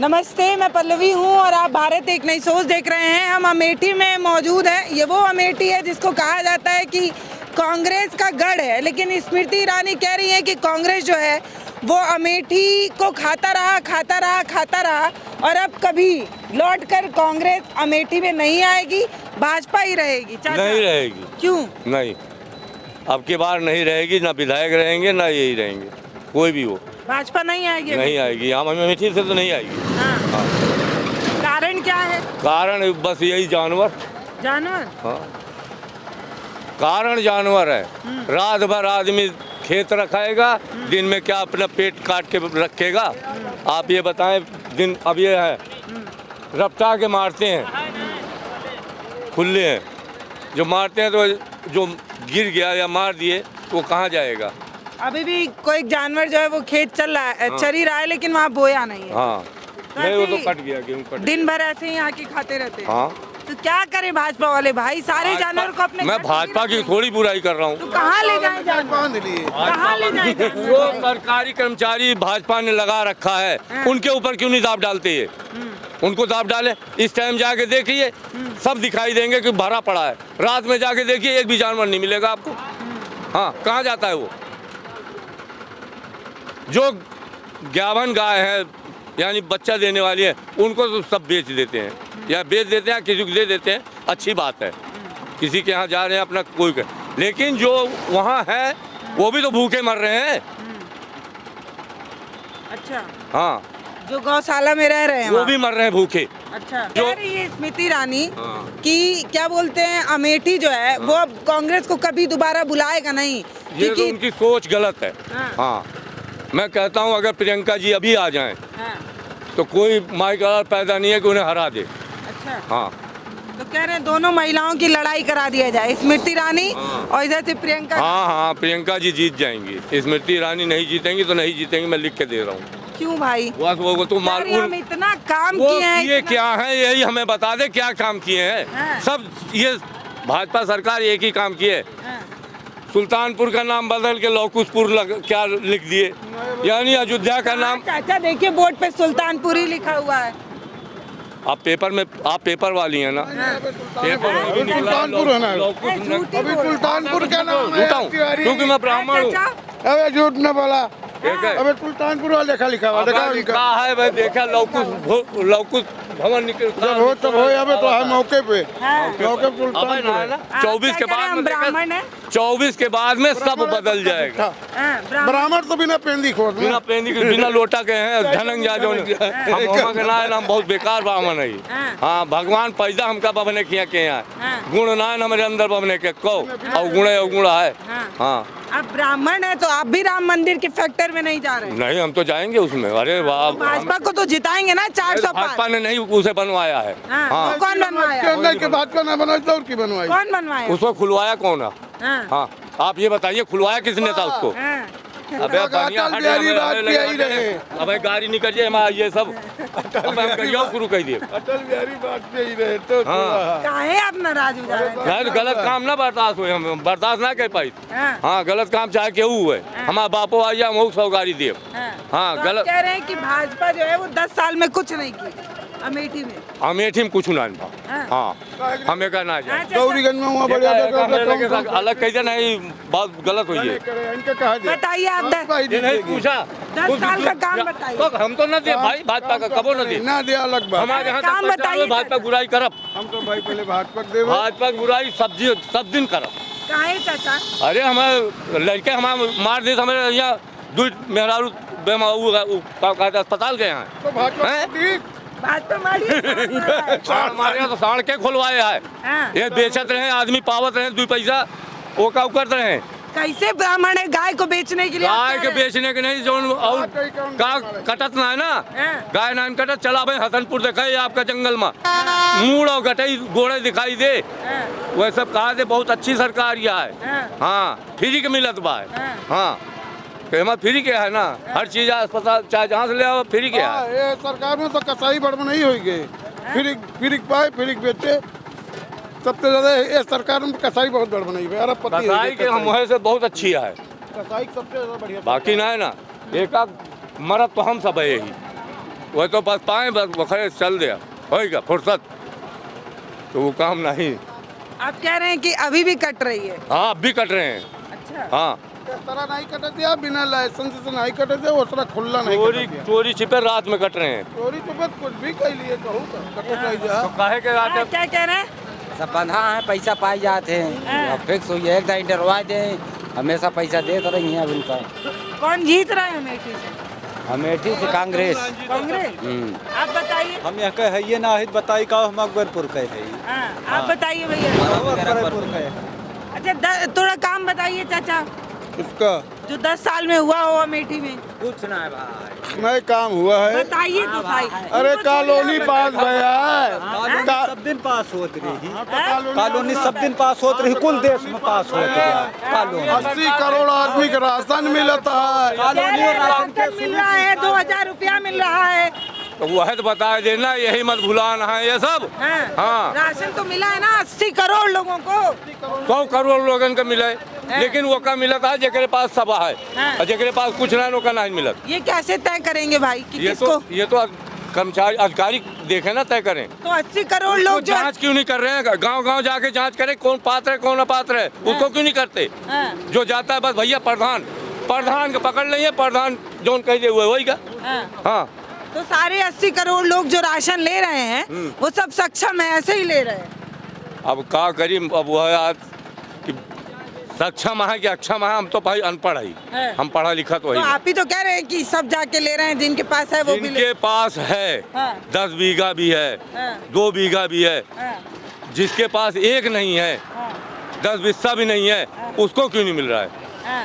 नमस्ते, मैं पल्लवी हूँ और आप भारत एक नई सोच देख रहे हैं। हम अमेठी में मौजूद हैं। ये वो अमेठी है जिसको कहा जाता है कि कांग्रेस का गढ़ है, लेकिन स्मृति ईरानी कह रही है कि कांग्रेस जो है वो अमेठी को खाता रहा और अब कभी लौटकर कांग्रेस अमेठी में नहीं आएगी, भाजपा ही रहेगी। नहीं रहेगी। क्यों? नहीं, अब की बार नहीं रहेगी। ना विधायक रहेंगे ना यही रहेंगे, कोई भी हो। भाजपा नहीं आएगी? नहीं आएगी, हम अमेठी से तो नहीं आएगी। हाँ। कारण क्या है? कारण बस यही जानवर। हाँ, कारण जानवर है। रात भर आदमी खेत रखाएगा, दिन में क्या अपना पेट काट के रखेगा। आप ये बताएं, दिन अब ये है रफ्तार के मारते हैं, खुले हैं जो मारते हैं, तो जो गिर गया या मार दिए वो कहाँ जाएगा? अभी भी कोई जानवर जो है वो खेत चल रहा है, चर ही रहा है, लेकिन वहाँ बोया नहीं है। हाँ, नहीं वो तो कट गया, गेहूँ कट दिन भर ऐसे ही आके खाते रहते हैं। हाँ, तो क्या करे भाजपा वाले भाई, सारे जानवर को अपने मैं भाजपा की थोड़ी बुराई कर रहा हूँ। तो कहाँ ले जाए जानवर? कहाँ ले जाए जानवर? जो सरकारी कर्मचारी भाजपा ने लगा रखा है उनके ऊपर क्यों नहीं दाब डालते ये? उनको दाब डाले। इस टाइम जाके देखिए, सब दिखाई देंगे कि भरा पड़ा है। रात में जाके देखिए, एक भी जानवर नहीं मिलेगा आपको। हाँ, कहाँ जाता है वो? जो ग्यावन गाय है यानी बच्चा देने वाली है, उनको तो सब बेच देते हैं, या बेच देते हैं, किसी को दे देते हैं। अच्छी बात है, किसी के यहाँ जा रहे हैं अपना कोई कर, लेकिन जो वहाँ है वो भी तो भूखे मर रहे हैं। अच्छा। हाँ, जो गौशाला में रह रहे हैं वो भी मर रहे हैं भूखे। अच्छा। जो कह रही है स्मृति ईरानी हाँ। कि क्या बोलते हैं, अमेठी जो है वो अब कांग्रेस को कभी दोबारा बुलाएगा नहीं, ये तो क्योंकि उनकी सोच गलत है। हाँ। हाँ, मैं कहता हूँ अगर प्रियंका जी अभी आ जाएं हाँ। तो कोई माई का पैदा नहीं है कि उन्हें हरा दे। अच्छा। हाँ, तो कह रहे हैं दोनों महिलाओं की लड़ाई करा दिया जाए, स्मृति ईरानी और इधर से प्रियंका। हाँ, प्रियंका जी जीत जाएंगी। स्मृति ईरानी नहीं जीतेंगी तो नहीं जीतेंगी, मैं लिख के दे रहा हूँ। क्यों भाई? बस वो तो हम इतना काम वो किए हैं, ये क्या है यही हमें बता दे, क्या काम किए हैं। हाँ। सब ये भाजपा सरकार एक ही काम किए। हाँ। सुल्तानपुर का नाम बदल के लौकुशपुर क्या लिख दिए, यानी अयोध्या का नाम। चाचा देखिए, बोर्ड पे सुल्तानपुर ही लिखा हुआ है। आप पेपर वाली है ना? पेपर अभी सुल्तानपुर है ना, अभी सुल्तानपुर का नाम है, क्योंकि मैं ब्राह्मण हूँ। अबे झूठ न बोला, अबे सुल्तानपुर वाला लिखा हुआ लिखा है, मैं देखा लौकुश भवन निकल। जब हो तब हो, अबे तो है मौके पे, मौके पे सुल्तानपुर है। 24 के बाद में ब्राह्मण है, 24 के बाद में सब बदल जाएगा। ब्राह्मण तो बिना पेंदी खोद, बिना लोटा के हैं धनंग जाजो ने। हम के नाम बहुत बेकार ब्राह्मण है। हाँ, भगवान पैदा हमका बबने किया के यहाँ गुण नायन हमारे अंदर बबने के को अवगुण है। हाँ, अब ब्राह्मण है तो आप भी राम मंदिर के फैक्टर में नहीं जा रहे हैं? नहीं, हम तो जाएंगे उसमें। अरे वाह, भाजपा को तो जिताएंगे ना 400 पार। भाजपा ने नहीं उसे बनवाया है। हाँ। कौन बनवाया? के भाजपा ने बनाई तो और की बनवाई? कौन बनवाया? उसको खुलवाया कौन है? हाँ। आप ये बताइए, खुलवाया किसने था उसको? अबे बढ़िया हट रहे, अबे गाड़ी निकल जाए हमारा ये सब। अब हम कहियो शुरू कर दिए। अटल बिहारी वाजपेयी रहे तो काहे आप नाराज हो जा रहे हैं? गलत काम ना बर्दाश्त हुए, हम बर्दाश्त ना कर पाई। हाँ, गलत काम चाहे केहू हुए, हमारा बापो आ जाए हम 100 गाड़ी दिए। हाँ, तो गलत कह रहे हैं कि भाजपा जो है वो 10 साल में कुछ नहीं की अमेठी में। अमेठी में कुछ ना। हाँ, हमें कहना है गौरीगंज में हुआ बढ़िया अलग कह नहीं, बहुत गलत हुई है। बताइए आप, नहीं पूछा 10 साल का काम बताइए। तो हम तो न दिए भाई, भाजपा का कबो न दिए ना दिया, अलग बात। हमारे यहाँ काम बताइए। भाजपा बुराई करब, हम तो भाई पहले भाजपा बुराई सब दिन करब। काहे चाचा? अरे हमारे लड़के हमारे मार दिए, हमारे यहाँ 2 मेहरारू अस्पताल गए हैं। तो भाजपा मारी तो साड़ के खुलवाए है। ये बेचत रहे आदमी, पावत रहे 2 पैसा वो का करते रहे। कैसे ब्राह्मण है गाय को बेचने के लिए? गाय के बेचने के नहीं, जो और का कटत ना है ना, गाय नाम कटत। चला भाई हसनपुर देखा आपका जंगल में मूड़ और गटई घोड़े दिखाई दे, वह सब कहा दे बहुत अच्छी सरकार यह है। हाँ, फ्री के मिलत बा। हाँ, फ्री के है ना, हर चीज अस्पताल चाहे जहाँ से ले आओ फ्री के है। ये सरकार में तो कसाई बड़बड़ नहीं हुई गई, फ्री पाए फ्री बेचे। सबसे ज्यादा ये सरकार में कसाई बहुत बड़बड़ नहीं है। कसाई के मुँह से बहुत अच्छी है, कसाई सबसे ज्यादा बढ़िया। बाकी ना है ना, एक मरद तो हम सब है यही। वह तो बस पाए बस वखरे चल दिया होएगा फुर्सत, तो वो काम नहीं। आप कह रहे हैं कि अभी भी कट रही है? हाँ अब भी कट रहे हैं। अच्छा। हाँ इस तरह नहीं कटे दिया, बिना लाइसेंस से नहीं कटे दिया, उस तरह खुला नहीं चोरी कटे दिया। चोरी छिपे रात में कट रहे हैं। चोरी तो बस कुछ भी कह लिए कहूँ कटे चाहिए। तो काहे के रात क्या कह रहे हैं? सब बंधा है, पैसा पाई जाते हैं, अब फिक्स हुई है, एक दाई डरवा दे, हमेशा पैसा देते रही हैं। अब इनका कौन जीत रहा है अमेठी से? अमेठी से कांग्रेस। कांग्रेस। आप बताइए। हम यहाँ कहे है ना, बताई का हम अकबरपुर के है। हाँ, आप बताइए भैया। अकबरपुर के। अच्छा थोड़ा काम बताइए चाचा, इसका जो 10 साल में हुआ हो अमेठी में, कुछ ना है भाई, नहीं काम हुआ है। बताइए तो सही। अरे कॉलोनी पास भैया कॉलोनी सब दिन पास होत रही, कॉलोनी कॉलोनी सब दिन पास होत रही, कुल देश में पास होत रही कॉलोनी। 80 करोड़ आदमी का राशन मिलता है। कॉलोनी और राशन के मिल रहा है, 2000 रुपया मिल रहा है। तो वह तो बता देना, यही मत भुलाना है ये सब। हाँ राशन तो मिला है ना 80 करोड़ लोगों को। 100 करोड़ लोगन का मिले, लेकिन वो का मिलता है जेकरे पास सभा है, हाँ। और जेकरे पास कुछ ना वो का नहीं मिलत। ये कैसे तय करेंगे भाई कि किसको? ये तो कर्मचारी अधिकारी देखे ना, तय करें। तो 80 करोड़ लोग जो जांच क्यों नहीं कर रहे हैं? गांव-गांव जाके जांच करें, कौन पात्र है कौन अपात्र है, उसको क्यों नहीं करते? हाँ, जो जाता है बस भैया प्रधान को पकड़ लेंगे, प्रधान जोन कह दे हुए वही का। हाँ। हाँ तो सारे 80 करोड़ लोग जो राशन ले रहे हैं वो सब सक्षम है, ऐसे ही ले रहे हैं। अब का करी, अब वह आज कि सक्षम है कि अक्षम है, हम तो भाई अनपढ़ है। है, हम पढ़ा लिखा तो तो है। आप ही तो कह रहे हैं कि सब जाके ले रहे हैं, जिनके पास है वो भी ले। जिनके पास है हाँ। 10 बीघा भी है, हाँ। 2 बीघा भी है, हाँ, जिसके पास एक नहीं है, हाँ, 10 बिस्सा भी नहीं है, उसको क्यों नहीं मिल रहा है? हाँ।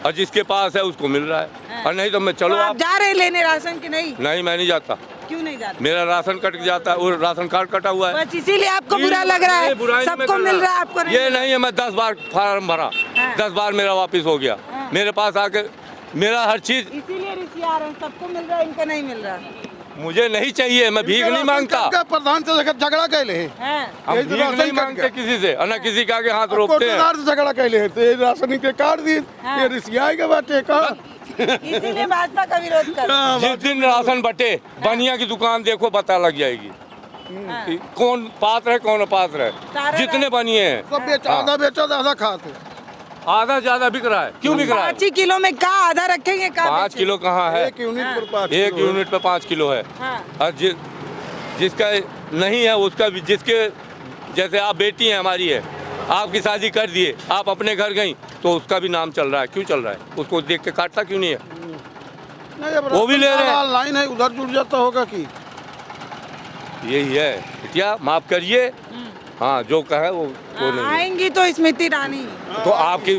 और जिसके पास है उसको मिल रहा है। और नहीं तो मैं तो चलो आप आप जा रहे हैं लेने राशन की नहीं? नहीं, मैं नहीं जाता, क्यों नहीं जाते? मेरा राशन कट जाता है, वो राशन कार्ड कटा हुआ है। बस इसीलिए आपको बुरा लग रहा है, बुराई नहीं मैं सबको कर मिल रहा। रहा है, आपको नहीं? ये नहीं है, मैं 10 बार फार्म भरा, हाँ। 10 बार मेरा वापस हो गया, हाँ। मेरे पास आके मेरा हर चीज इसीलिए ऋषि आ रहे हैं, सबको मिल रहा है, इनको नहीं मिल रहा। मुझे नहीं चाहिए, मैं भीख नहीं मांगता, प्रधान से झगड़ा कैले है। हाँ। हम यही तो भीख राशन नहीं कट मांगते गया। किसी से, और न किसी के आगे हाथ रोकते हैं। कोटेदार से झगड़ा कैले है, तो ये राशन के कार्ड दी, हाँ। ये रिसियाई के बाटे का। इसीलिए भाजपा का विरोध कर रहे हैं। जिस दिन राशन बटे, बनिया की दुकान देखो पता लग जाएगी हाँ। कि कौन पात्र है कौन अपात्र सारा है। जितने बनिए हैं सब बेचा, आधा बेचा आधा खाते। आधा ज्यादा बिक रहा है, क्यों बिक रहा है? 5 ही किलो में का आधा रखेंगे का? 5 किलो कहाँ है? 1 यूनिट पर 5 1 यूनिट पे 5 किलो है। हाँ। और जिसका नहीं है उसका भी, जिसके जैसे आप बेटी हैं हमारी है, आपकी शादी कर दिए, आप अपने घर गई तो उसका भी नाम चल रहा है। क्यों चल रहा है? उसको देख के काटता क्यों नहीं है? नहीं, अब वो भी ले रहे हैं। लाइन है, उधर जुड़ जाता होगा कि यही है क्या, माफ करिए। हाँ जो कहे वो नहीं है। आएंगी तो स्मृति ईरानी। तो आपके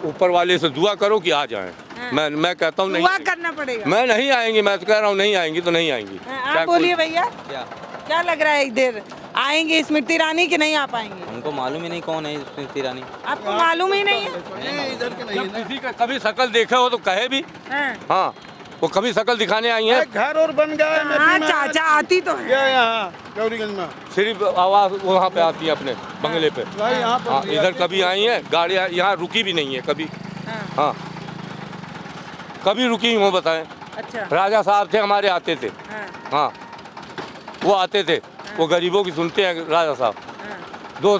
ऊपर वाले से दुआ करो कि आ जाएं। मैं कहता हूँ नहीं दुआ आएंगी। करना पड़ेगा। मैं नहीं आएंगी, मैं तो कह रहा हूँ नहीं आएंगी तो नहीं आएंगी। आप बोलिए भैया, क्या क्या लग रहा है एक देर आएंगे स्मृति ईरानी कि नहीं आ पाएंगे? हमको मालूम ही नहीं कौन है स्मृति ईरानी। आपको मालूम ही नहीं है? इधर के नहीं जब किसी का कभी शकल देखा हो तो कहे भी। हाँ। हाँ वो कभी शकल दिखाने आई है, है। घर और बन गया है हाँ मेटी में। चाचा आती तो है। क्या यहाँ गौरीगंज में सिर्फ आवाज वहाँ पे आती है अपने बंगले पे। भाई यहाँ पर हाँ दिया इधर है। कभी आई हैं गाड़ियाँ, यहाँ रुकी भी नहीं है कभी। हाँ। हाँ कभी रुकी हो बताएं? अच्छा। राजा साहब थे हमारे, आते थे। हाँ। हाँ वो आते थे, वो गरीबों की सुनते हैं राजा साहब। हाँ। दो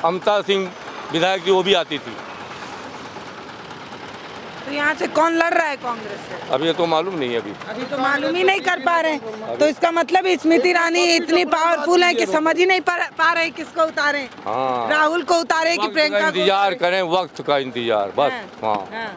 अमता सिंह विधायक थी, वो भी आती थी। तो यहाँ से कौन लड़ रहा है कांग्रेस से? अब ये तो मालूम नहीं है अभी। अभी तो मालूम ही नहीं कर पा रहे हैं। तो इसका मतलब स्मृति ईरानी इतनी पावरफुल है कि समझ ही नहीं पा रहे किसको उतारे। हाँ राहुल को उतारे कि वक्त का प्रियंका को इंतजार उतारे? करें, वक्त का इंतजार बस। हाँ हाँ।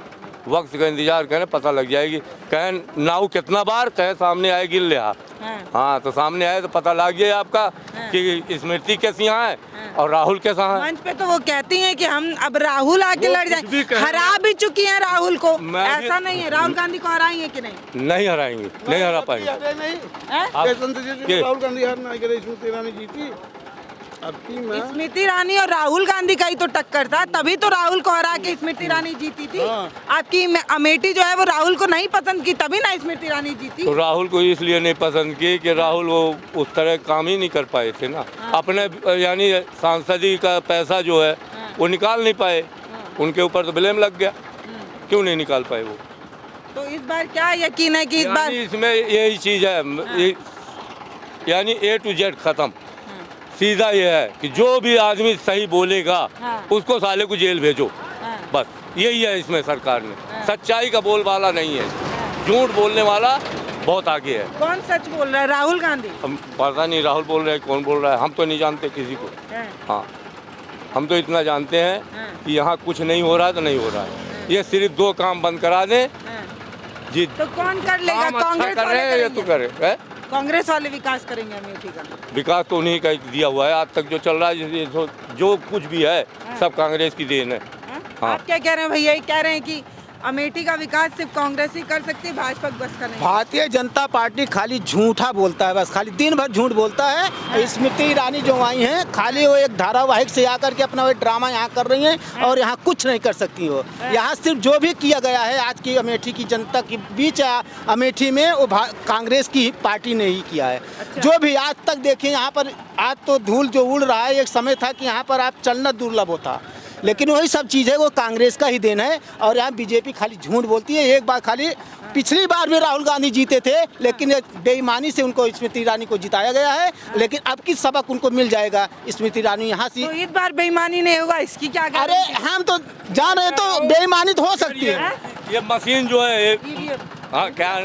वक्त का इंतजार करें, पता लग जाएगी। कहें नाव कितना बार, कहे सामने आएगी लिहा। हाँ। हाँ तो सामने आए तो पता लग जाए आपका हाँ। कि स्मृति कैसे यहाँ है हाँ। और राहुल कैसा है। मंच पे तो वो कहती हैं कि हम अब राहुल आके वो लड़ कुछ भी जाए, कहें। हरा भी चुकी हैं राहुल को। मैं भी- ऐसा नहीं है, राहुल गांधी को हराएंगे कि नहीं? नहीं हराएंगे, नहीं हरा पाएंगे। हटे नहीं। हैं? आप- जैसन तो जैसे के? राहुल गांधी हार नहीं करे, स्मृति ईरानी जीती। अब की मैं स्मृति ईरानी और राहुल गांधी का ही तो टक्कर था, तभी तो राहुल को हरा के स्मृति ईरानी जीती थी। हाँ। आपकी अमेठी जो है वो राहुल को नहीं पसंद की, तभी ना स्मृति ईरानी जीती। तो राहुल को इसलिए नहीं पसंद की कि राहुल वो उस तरह काम ही नहीं कर पाए थे ना। अपने यानी सांसदी का पैसा जो है वो निकाल नहीं पाए, उनके ऊपर तो ब्लेम लग गया। क्यों नहीं निकाल पाए वो? तो इस बार क्या यकीन है कि इस बार यानी इसमें यही चीज है, यानी A to Z खत्म। सीधा ये है कि जो भी आदमी सही बोलेगा उसको साले को जेल भेजो, बस यही है इसमें सरकार ने। सच्चाई का बोलबाला नहीं है, झूठ बोलने वाला बहुत आगे है। कौन सच बोल रहा है? राहुल गांधी? हम पता नहीं राहुल बोल रहे हैं, कौन बोल रहा है, हम तो नहीं जानते किसी को। हाँ, हम तो इतना जानते हैं कि यहाँ कुछ नहीं हो रहा है तो नहीं हो रहा है। ये सिर्फ 2 काम बंद करा दें जी। तो कौन कर लेगा? काम अच्छा कांग्रेस कर वाले रहे हैं, ये तो करे है? कांग्रेस वाले विकास करेंगे अमेठी का? विकास तो उन्हीं का दिया हुआ है आज तक जो चल रहा है, जो कुछ भी है सब कांग्रेस की देन है। हाँ। आप क्या कह रहे हैं भैया? ये कह रहे हैं कि अमेठी का विकास सिर्फ कांग्रेस ही कर सकती है, भाजपा बस का नहीं? भारतीय जनता पार्टी खाली झूठा बोलता है, बस खाली दिन भर झूठ बोलता है। स्मृति ईरानी जो आई हैं खाली वो एक धारावाहिक से आकर के अपना वो ड्रामा यहाँ कर रही हैं और यहाँ कुछ नहीं कर सकती हो। यहाँ सिर्फ जो भी किया गया है आज की अमेठी की जनता के बीच अमेठी में वो कांग्रेस की पार्टी ने ही किया है। जो भी आज तक देखिए यहाँ पर, आज तो धूल जो उड़ रहा है, एक समय था कि यहाँ पर आप चलना दुर्लभ होता, लेकिन वही सब चीज़ें वो कांग्रेस का ही देन है। और यहाँ बीजेपी खाली झूठ बोलती है। एक बार खाली पिछली बार भी राहुल गांधी जीते थे, लेकिन बेईमानी से उनको स्मृति ईरानी को जिताया गया है, लेकिन अब की सबक उनको मिल जाएगा। स्मृति ईरानी यहाँ से तो इस बार बेईमानी नहीं होगा, इसकी क्या अरे गारंटी? हम तो जान रहे तो बेईमानी तो हो सकती है। ये मशीन जो है ईवीएम? हाँ, क्या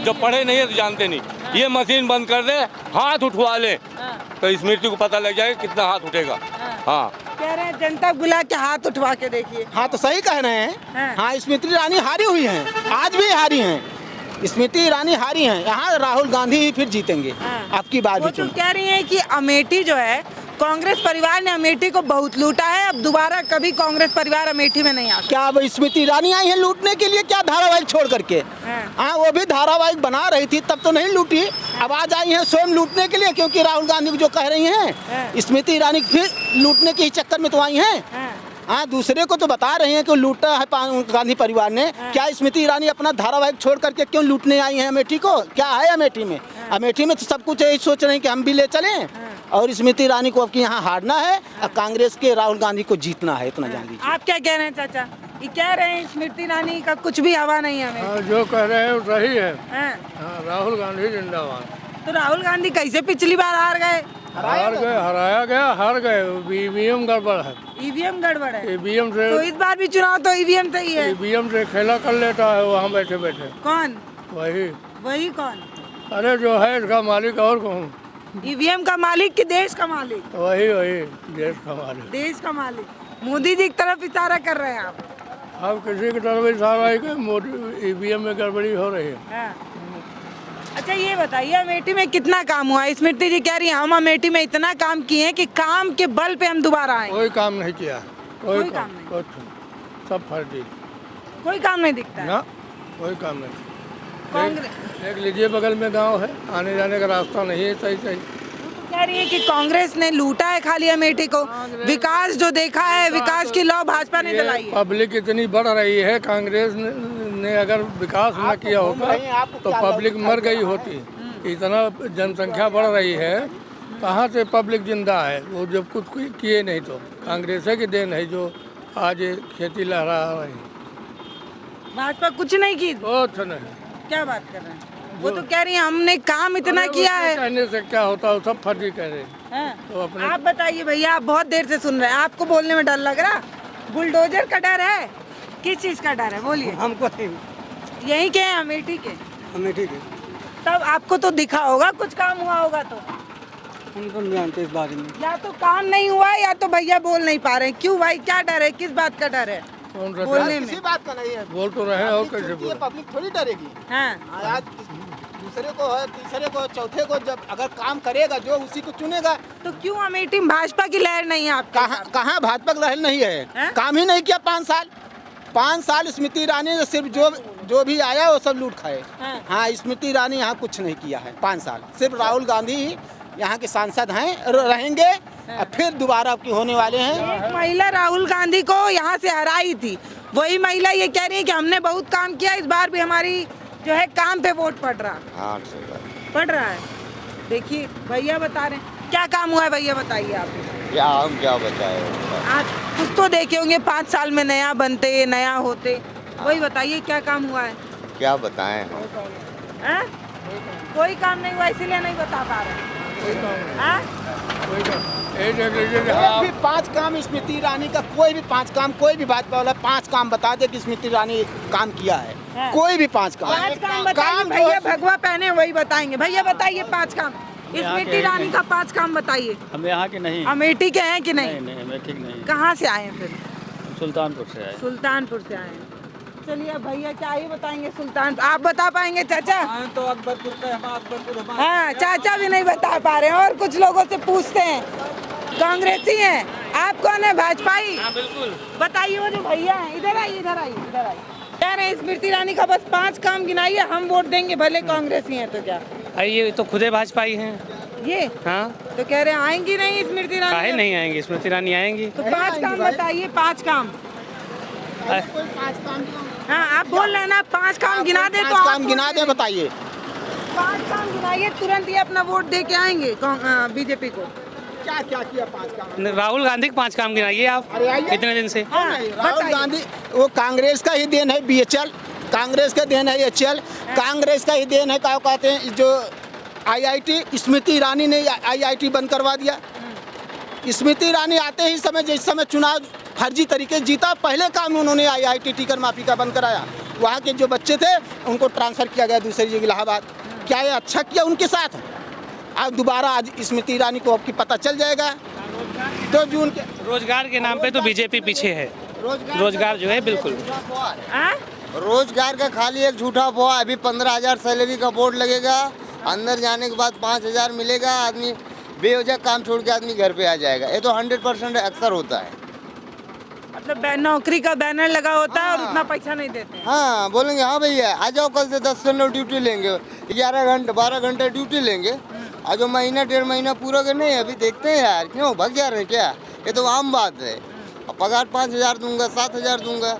जो पढ़े नहीं है तो जानते नहीं, ये मशीन बंद कर दे, हाथ उठवा ले तो स्मृति को पता लग जाएगा कितना हाथ उठेगा। हाँ, कह रहे हैं जनता बुला के हाथ उठवा के देखिए। हाँ तो सही कह रहे हैं। हाँ, स्मृति ईरानी हारी हुई हैं, आज भी हारी हैं। स्मृति ईरानी हारी हैं, यहाँ राहुल गांधी ही फिर जीतेंगे अब की बार वो भी। तो कह रही है कि अमेठी जो है, कांग्रेस परिवार ने अमेठी को बहुत लूटा है, अब दोबारा कभी कांग्रेस परिवार अमेठी में नहीं आता। क्या अब स्मृति ईरानी आई है लूटने के लिए? क्या धारावाहिक छोड़ करके? हाँ, वो भी धारावाहिक बना रही थी तब तो नहीं लूटी, अब आज आई है स्वयं लूटने के लिए, क्योंकि राहुल गांधी को जो कह रही हैं स्मृति ईरानी फिर लूटने के ही चक्कर में तो आई हैं। हाँ, दूसरे को तो बता रहे हैं कि लूटा है गांधी परिवार ने। क्या स्मृति ईरानी अपना धारावाहिक छोड़ करके क्यों लूटने आई हैं अमेठी को? क्या है अमेठी में? अमेठी में तो सब कुछ यही सोच रहे हैं कि हम भी ले चलें, और स्मृति ईरानी को अब की यहाँ हारना है और कांग्रेस के राहुल गांधी को जीतना है, इतना जान लीजिए। आप क्या कह रहे हैं चाचा? ये कह रहे हैं स्मृति ईरानी का कुछ भी हवा नहीं है अमेठी। जो कह रहे हैं वो सही है। हाँ। राहुल गांधी जिंदाबाद। तो राहुल गांधी कैसे पिछली बार हार गए? हराया गया, हार गए। ईवीएम गड़बड़ है। ईवीएम गड़बड़ है? ईवीएम से, तो इस बार भी चुनाव तो ईवीएम से ही है। ईवीएम से खेला कर लेता है वहाँ बैठे बैठे। कौन? वही कौन? अरे जो है इसका मालिक, और कौन? ईवीएम का मालिक कि देश का मालिक? वही देश का मालिक। देश का मालिक। मोदी जी की तरफ इशारा कर रहे हैं आप? अब किसी की तरफ इशारा है कि मोदी ईवीएम में गड़बड़ी हो रही है। हाँ। अच्छा ये बताइए, अमेठी में कितना काम हुआ? स्मृति जी कह रही है हम अमेठी में इतना काम किए हैं कि काम के बल पे हम दोबारा आए। कोई काम नहीं किया, कोई काम नहीं? कुछ सब फर्जी, कोई काम नहीं दिखता है? ना कोई काम नहीं। कांग्रेस एक लीजिए बगल में गांव है, आने जाने का रास्ता नहीं है सही। कह रही है कि कांग्रेस ने लूटा है खाली अमेठी को, विकास जो देखा है विकास की लौ भाजपा ने दिलाई है। पब्लिक इतनी बढ़ रही है, कांग्रेस ने अगर विकास न किया होता तो पब्लिक मर गई होती। इतना जनसंख्या बढ़ रही है, कहाँ से पब्लिक जिंदा है? वो जब कुछ किए नहीं तो कांग्रेस की देन है जो आज खेती लहरा रही। भाजपा कुछ नहीं की? कुछ नहीं। क्या बात कर रहे हैं? वो तो कह रही है हमने काम इतना किया है। कहने से क्या होता है, सब फर्जी कह रहे हैं। तो अपने आप बताइए भैया, आप बहुत देर से सुन रहे हैं, आपको बोलने में डर लग रहा? बुलडोजर का डर है? किस चीज का डर है बोलिए? हमको नहीं, यही के हैं अमेठी के? अमेठी के तब आपको तो दिखा होगा कुछ काम हुआ होगा तो? हम तो नहीं जानते इस बारे में। या तो काम नहीं हुआ या तो भैया बोल नहीं पा रहे। क्यों भाई, क्या डर है? किस बात का डर है कौन सा बोलने में? किसी बात का नहीं है, बोल तो रहे हैं, और कैसे बोले? पब्लिक थोड़ी डरेगी। हाँ। आज दूसरे को है, तीसरे को, चौथे को जब अगर काम करेगा जो उसी को चुनेगा। तो क्यों अमेठी में भाजपा की लहर नहीं है आपके? कहाँ भाजपा की लहर नहीं है? हैं? काम ही नहीं किया 5 साल स्मृति ईरानी ने सिर्फ जो भी आया वो सब लूट खाए। हाँ, स्मृति ईरानी यहाँ कुछ नहीं किया है 5 साल। सिर्फ राहुल गांधी यहाँ के सांसद हैं, रहेंगे, फिर दोबारा आपकी होने वाले हैं। एक महिला राहुल गांधी को यहाँ से हराई थी, वही महिला ये कह रही है कि हमने बहुत काम किया, इस बार भी हमारी जो है काम पे वोट पड़ रहा पड़ रहा है। देखिए भैया बता रहे हैं, क्या काम हुआ है भैया बताइए आप। क्या हम क्या बताए? आज कुछ तो देखे होंगे, 5 साल में नया बनते नया होते, वही बताइए क्या काम हुआ है? क्या बताएं। हैं? कोई काम नहीं हुआ इसीलिए नहीं बता पा रहे हैं? कोई भी 5 काम स्मृति ईरानी का, कोई भी 5 काम, कोई भी भाजपा वाला 5 काम बता दे कि स्मृति ईरानी काम किया है। हाँ। कोई भी 5 काम। 5 काम बताइए जो भैया, है- भगवा पहने वही बताएंगे। भैया बताइए 5 काम, स्मृति ईरानी का 5 काम बताइए। हम यहाँ के नहीं। अमेठी के हैं कि नहीं? नहीं मैं ठीक नहीं। कहाँ से आए हैं फिर? सुल्तानपुर से आए। सुल्तानपुर से आए हैं। चलिए अब भैया क्या ही बताएंगे सुल्तान, आप बता पाएंगे चाचा? तो अकबरपुर का, हम अकबरपुर हाँ, चाचा भी नहीं बता पा रहे हैं। और कुछ लोगों से पूछते हैं। कांग्रेसी हैं आप, कौन है? भाजपाई? हाँ बिल्कुल। बताइए वो जो भैया हैं, इधर आइए इधर आइए इधर आइए। कह रहे हैं स्मृति ईरानी का बस 5 काम गिनाइए, हम वोट देंगे भले कांग्रेसी हैं तो क्या? ये तो खुदे भाजपाई हैं। ये हाँ तो कह रहे हैं आएंगी नहीं स्मृति ईरानी? काहे नहीं आएंगे, स्मृति ईरानी आएंगी। तो 5 काम बताइए, 5 काम। हाँ आप बोल रहे हैं ना 5 काम गिना दे तो 5 आप काम वोट गिना दे, देंगे। बताइए। 5 काम गिनाइए, तुरंत ये अपना वोट दे के आएंगे बीजेपी को। क्या क्या किया 5 काम? राहुल गांधी के 5 काम गिनाइए आप। अरे आइए। इतने दिन से। हाँ, राहुल बताइए। गांधी वो कांग्रेस का ही देन है, BHL कांग्रेस का देन है, HL कांग्रेस का ही देन है। क्या कहते हैं जो IIT स्मृति ईरानी ने IIT बंद करवा दिया। स्मृति ईरानी आते ही समय जिस समय चुनाव फर्जी तरीके जीता, पहले काम उन्होंने IIT टिकट माफी का बंद कराया। वहाँ के जो बच्चे थे उनको ट्रांसफ़र किया गया दूसरी जगह इलाहाबाद। क्या ये अच्छा किया उनके साथ? आज दोबारा आज स्मृति ईरानी को आपकी पता चल जाएगा 2 जून के। रोजगार के नाम पे तो बीजेपी पीछे है। रोजगार जो है बिल्कुल। हाँ? रोजगार का खाली एक झूठा अफवाह। अभी 15,000 सैलरी का बोर्ड लगेगा, अंदर जाने के बाद 5,000 मिलेगा, आदमी बेवजह काम छोड़ के आदमी घर पे आ जाएगा। ये तो 100% अक्सर होता है। मतलब नौकरी का बैनर लगा होता है और उतना पैसा नहीं देते। हाँ बोलेंगे हाँ भैया आ जाओ, कल से 10 से 9 ड्यूटी लेंगे, 11 घंटे 12 घंटे ड्यूटी लेंगे। आज जो महीना 1.5 महीना पूरा कर नहीं, अभी देखते हैं यार क्यों भाग जा रहे क्या? ये तो आम बात है। अब पगार 5,000 दूंगा, 7,000 दूंगा,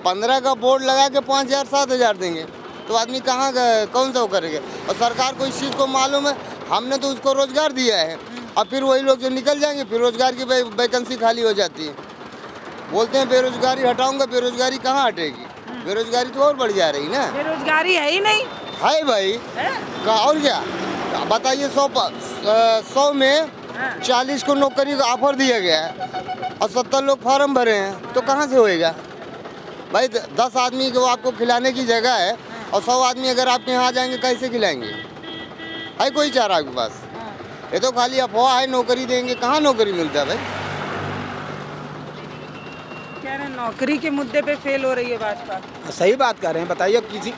15 का बोर्ड लगा के 5,000 7,000 देंगे तो आदमी कहाँ कौन सा वो करेगा? और सरकार को इस चीज़ को मालूम है, हमने तो उसको रोजगार दिया है। अब फिर वही लोग जो निकल जाएंगे, फिर रोजगार की वैकेंसी खाली हो जाती है। बोलते हैं बेरोजगारी हटाऊंगा, बेरोजगारी कहाँ हटेगी? बेरोजगारी तो और बढ़ जा रही ना। बेरोजगारी है ही नहीं। है भाई और क्या बताइए। 100 में 40 को नौकरी का ऑफर दिया गया है और 70 लोग फॉर्म भरे हैं, तो कहाँ से होएगा भाई? 10 आदमी को आपको खिलाने की जगह है और 100 आदमी अगर आपके यहाँ आ जाएंगे कैसे खिलाएंगे? है कोई चारा आपके पास? ये तो खाली अफवाह है, नौकरी देंगे। कहाँ नौकरी मिलता है भाई? कह रहे हैं नौकरी के मुद्दे पे फेल हो रही है भाजपा। सही बात कर रहे हैं। बताइए किसी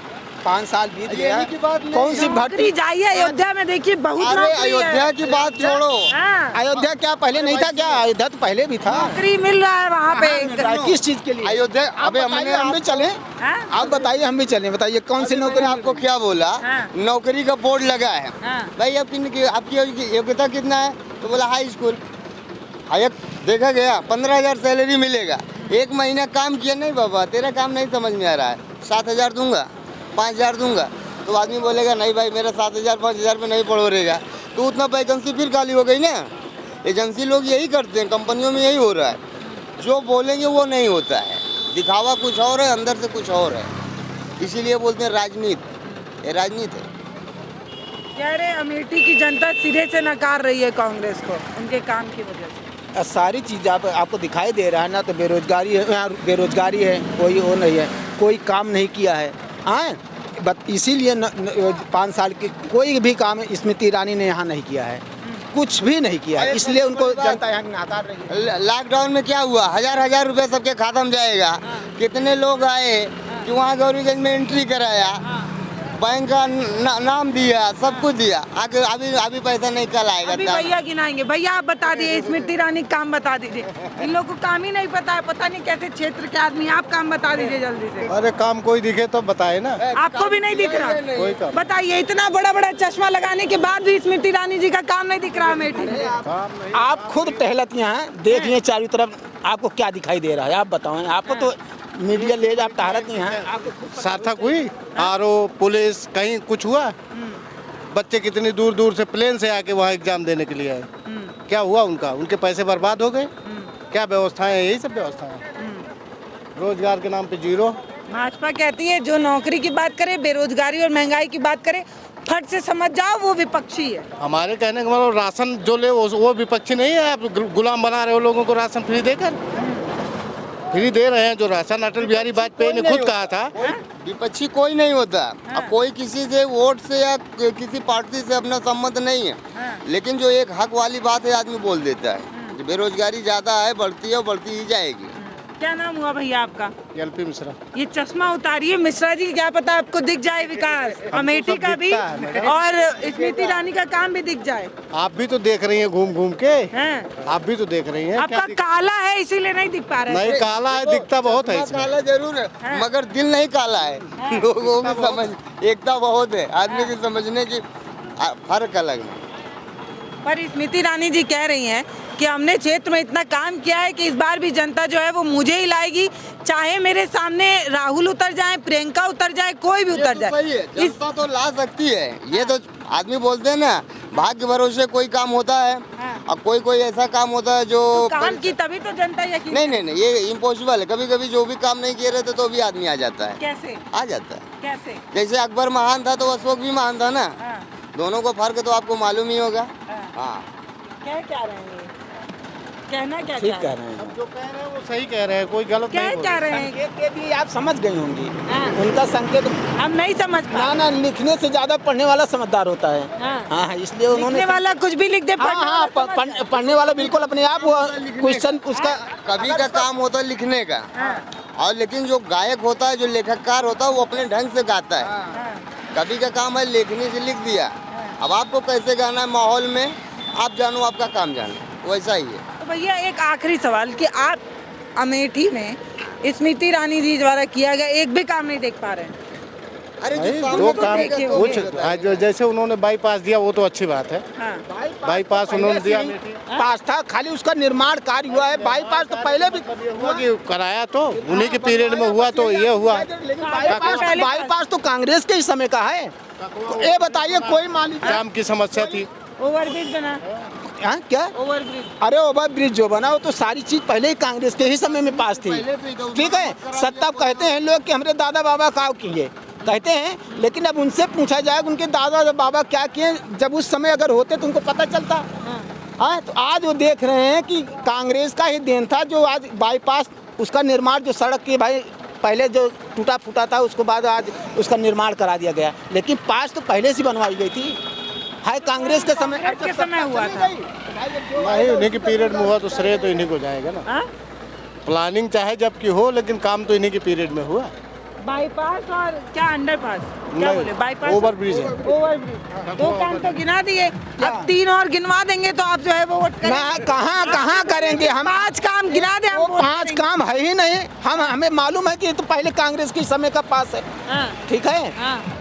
5 साल बीत गया, कौन सी भर्ती? नौकरी जाइए अयोध्या में देखिए बहुत अरे नौकरी है। अयोध्या की बात छोड़ो, हाँ, अयोध्या क्या पहले नहीं था क्या? अयोध्या तो पहले भी था। नौकरी मिल रहा है वहाँ पे। किस चीज के लिए? अयोध्या। अबे बताइए, हम भी चलें। हाँ? आप बताइए, हम भी चलें। बताइए कौन सी नौकरी? आपको क्या बोला? हाँ। नौकरी का बोर्ड लगा है हाँ। भाई, आपकी योग्यता कितना है? तो बोला हाई स्कूल। देखा गया 15,000 सैलरी मिलेगा, 1 महीना काम किया नहीं बाबा, तेरा काम नहीं समझ में आ रहा है, 7,000 दूंगा, 5,000 दूंगा, तो आदमी बोलेगा नहीं भाई मेरा 7,000 5,000 में नहीं पड़ोरेगा, तो उतना वैकेंसी फिर खाली हो गई ना। एजेंसी लोग यही करते हैं, कंपनियों में यही हो रहा है, जो बोलेंगे वो नहीं होता है, दिखावा कुछ और है, अंदर से कुछ और है। इसीलिए बोलते हैं राजनीति, ये राजनीति है। कह रहे अमेठी की जनता सिरे से नकार रही है कांग्रेस को उनके काम की वजह से। सारी चीज़ आपको दिखाई दे रहा है ना। तो बेरोजगारी है, यहाँ बेरोजगारी है, कोई वो नहीं है, कोई काम नहीं किया है। हाँ इसीलिए 5 साल के कोई भी काम स्मृति ईरानी ने यहाँ नहीं किया है, कुछ भी नहीं किया है, इसलिए उनको जनता यहाँ नकार रही है। लॉकडाउन में क्या हुआ? 1000 रुपए सबके खाता में जाएगा। कितने लोग आए कि वहाँ गौरीगंज में एंट्री कराया, बैंक का नाम दिया, सब कुछ दिया, आगे अभी पैसा नहीं कल आएगा। अभी भैया गिनाएंगे। भैया आप बता दीजिए स्मृति ईरानी काम बता दीजिए, इन लोगों को काम ही नहीं पता है, पता नहीं कैसे क्षेत्र के आदमी। आप काम बता दीजिए जल्दी से। अरे काम कोई दिखे तो बताए ना। आपको भी नहीं दिख रहा? बताइए, इतना बड़ा बड़ा चश्मा लगाने के बाद भी स्मृति ईरानी जी का काम नहीं दिख रहा अमेठी में। आप खुद टहलत यहाँ देख लिए चारों तरफ, आपको क्या दिखाई दे रहा है? आप बताओ। आपको तो मीडिया ले जा, आप टहलत नहीं हैं। सार्थक हुई आरओ पुलिस कहीं कुछ हुआ? बच्चे कितनी दूर दूर से प्लेन से आके वहाँ एग्जाम देने के लिए आए, क्या हुआ उनका? उनके पैसे बर्बाद हो गए। क्या व्यवस्थाएं? यही सब व्यवस्थाएं। रोजगार के नाम पे जीरो। भाजपा कहती है जो नौकरी की बात करे, बेरोजगारी और महंगाई की बात करे, फट से समझ जाओ वो विपक्षी है। हमारे कहने का मतलब राशन जो ले वो विपक्षी नहीं है। आप गुलाम बना रहे हो लोगों को राशन फ्री देकर। फ्री दे रहे हैं जो राशन। अटल बिहारी वाजपेयी ने खुद कहा था विपक्षी कोई नहीं होता। अब कोई किसी से वोट से या किसी पार्टी से अपना संबंध नहीं है, लेकिन जो एक हक वाली बात है आदमी बोल देता है। जो बेरोजगारी ज्यादा है, बढ़ती है और बढ़ती ही जाएगी। क्या नाम हुआ भैया आपका? एलपी मिश्रा। ये चश्मा उतारिए मिश्रा जी, क्या पता आपको दिख जाए विकास अमेठी का भी और स्मृति ईरानी का काम भी दिख जाए। आप भी तो देख रही हैं घूम घूम के। हैं? आप भी तो देख रही हैं। आपका काला है इसीलिए नहीं दिख पा रहे। नहीं काला है, दिखता बहुत है इसमें। काला जरूर है मगर दिल नहीं काला है। लोगों की समझ एकता बहुत है, आदमी की समझने की फर्क अलग है। पर स्मृति ईरानी जी कह रही हैं कि हमने क्षेत्र में इतना काम किया है कि इस बार भी जनता जो है वो मुझे ही लाएगी, चाहे मेरे सामने राहुल उतर जाए, प्रियंका उतर जाए, कोई भी उतर जाए। सही है, जनता तो ला सकती है। ये तो आदमी बोलते हैं ना, भाग्य भरोसे कोई काम होता है और कोई ऐसा काम होता है जो काम की तभी तो जनता यकीन। नहीं, ये इम्पॉसिबल है। कभी कभी जो भी काम नहीं किए रहते तो भी आदमी आ जाता है। कैसे आ जाता है? कैसे? जैसे अकबर महान था तो अशोक भी महान था ना। दोनों को फर्क तो आपको मालूम ही होगा। हाँ, क्या रहे हैं? कहना क्या ठीक चाह कह रहे रहे हैं। जो कह रहे हैं वो सही कह रहे हैं, कोई गलत क्या नहीं बोल कह रहे। रहे हैं? संकेत के भी आप समझ गई होंगी। हाँ। उनका संकेत हम नहीं समझ पा। ना लिखने से ज्यादा पढ़ने वाला समझदार होता है। हाँ, इसलिए उन्होंने लिखने वाला कुछ भी लिख दे, हाँ, पढ़ने वाला बिल्कुल अपने आप क्वेश्चन उसका कभी का काम होता है लिखने का, और लेकिन जो गायक होता है, जो लेखककार होता है, वो अपने ढंग से गाता है। कभी का काम है लिखने से लिख दिया। अब आपको कैसे गाना है माहौल में, आप जानो, आपका काम जानो, वैसा ही है। तो भैया एक आखिरी सवाल कि आप अमेठी में स्मृति ईरानी जी द्वारा किया गया एक भी काम नहीं देख पा रहे हैं। अरे भाई, जो दो तो काम देखे कुछ होंगे। आज जैसे उन्होंने बाईपास दिया वो तो अच्छी बात है। हाँ। बाईपास उन्होंने दिया। पास था, खाली उसका निर्माण कार्य हुआ है। बाईपास तो पहले भी हुआ कि कराया तो उन्हीं के पीरियड में हुआ, तो ये हुआ। लेकिन बाईपास तो कांग्रेस के ही समय का है। तो ये बताइए कोई मालिक जाम की समस्या थी। ओवरब्रिज बना। हाँ, क्या ओवरब्रिज? अरे ओवर ब्रिज जो बना वो तो सारी चीज पहले ही कांग्रेस के ही समय में पास थी। ठीक है, सत्ता कहते हैं लोग कि हमारे दादा बाबा क्या किए कहते हैं, लेकिन अब उनसे पूछा जाए उनके दादा बाबा क्या किए, जब उस समय अगर होते तो उनको पता चलता। हाँ, तो आज वो देख रहे हैं कि कांग्रेस का ही देन था जो आज बाईपास उसका निर्माण, जो सड़क की भाई पहले जो टूटा फूटा था उसको बाद आज उसका निर्माण करा दिया गया, लेकिन पास तो पहले से बनवाई गई थी। है कांग्रेस के समय हुआ था। नहीं, उन्हीं के पीरियड में हुआ तो श्रेय तो इन्हीं को जाएगा ना। प्लानिंग चाहे जबकि हो, लेकिन काम तो इन्हीं के पीरियड में हुआ। बाईपास और क्या अंडरपास, क्या बोले? बाईपास, ओवरब्रिज है। ओवरब्रिज, दो काम तो गिना दिए, अब 3 और गिनवा देंगे तो आप जो है वो वोट करेंगे। ना कहाँ करेंगे हम? 5 काम गिना दे, हम वोट 5 काम है ही नहीं। हमें मालूम है कि ये तो पहले कांग्रेस के समय का पास है। ठीक है,